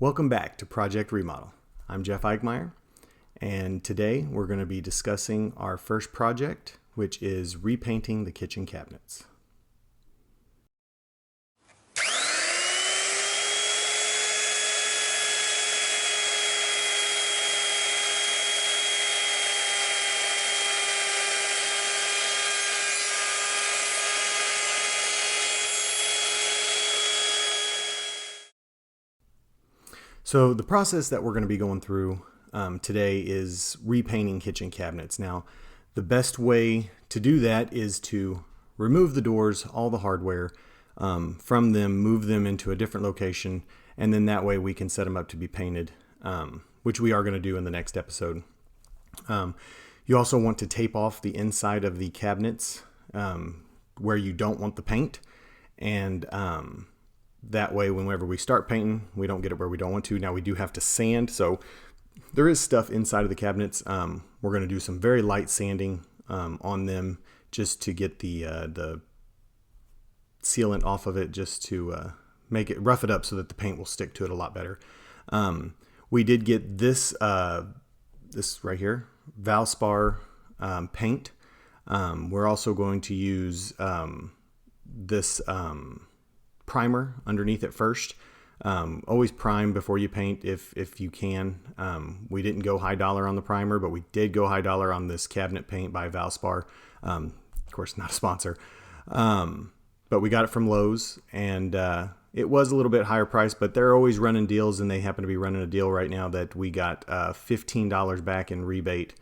Welcome back to Project Remodel. I'm Jeff Eichmeyer, and today we're going to be discussing our first project, which is repainting the kitchen cabinets. So the process that we're going to be going through today is repainting kitchen cabinets. Now, the best way to do that is to remove the doors, all the hardware from them, move them into a different location, and then that way we can set them up to be painted, which we are going to do in the next episode. You also want to tape off the inside of the cabinets where you don't want the paint, and that way, whenever we start painting, we don't get it where we don't want to. Now, we do have to sand, so there is stuff inside of the cabinets. We're going to do some very light sanding on them just to get the sealant off of it, just to make it rough it up so that the paint will stick to it a lot better. We did get this right here, Valspar paint. We're also going to use this primer underneath it first. Always prime before you paint if you can. We didn't go high dollar on the primer, but we did go high dollar on this cabinet paint by Valspar. Of course, not a sponsor. But we got it from Lowe's, and it was a little bit higher price, but they're always running deals, and they happen to be running a deal right now that we got $15 back in rebate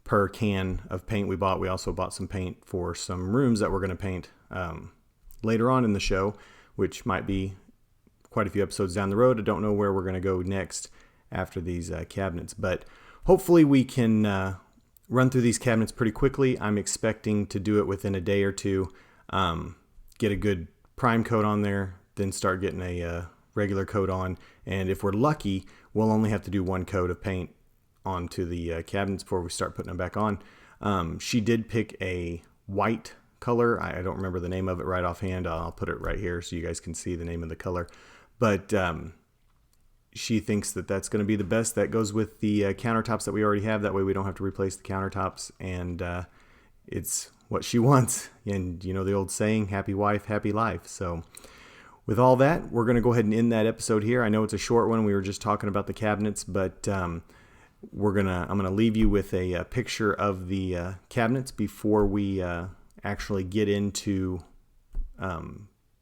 per can of paint we bought. We also bought some paint for some rooms that we're going to paint later on in the show, which might be quite a few episodes down the road. I don't know where we're going to go next after these cabinets, but hopefully we can run through these cabinets pretty quickly. I'm expecting to do it within a day or two, get a good prime coat on there, then start getting a regular coat on, and if we're lucky, we'll only have to do one coat of paint onto the cabinets before we start putting them back on. She did pick a white color. I don't remember the name of it right offhand. I'll put it right here so you guys can see the name of the color. But she thinks that that's going to be the best. That goes with the countertops that we already have. That way we don't have to replace the countertops. And it's what she wants. And you know the old saying, happy wife, happy life. So with all that, we're going to go ahead and end that episode here. I know it's a short one. We were just talking about the cabinets, but I'm going to leave you with a picture of the cabinets before we actually get into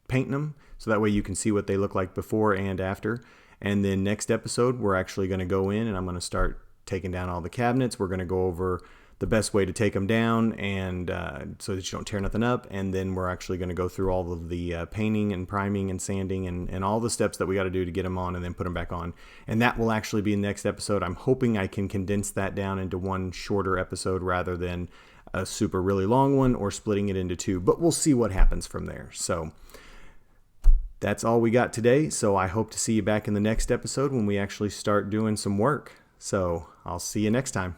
painting them, so that way you can see what they look like before and after. And then next episode, we're actually going to go in and I'm going to start taking down all the cabinets. We're going to go over the best way to take them down, and so that you don't tear nothing up. And then we're actually going to go through all of the painting and priming and sanding and all the steps that we got to do to get them on and then put them back on. And that will actually be next episode. I'm hoping I can condense that down into one shorter episode rather than a super really long one or splitting it into two, but we'll see what happens from there. So that's all we got today. So I hope to see you back in the next episode when we actually start doing some work. So I'll see you next time.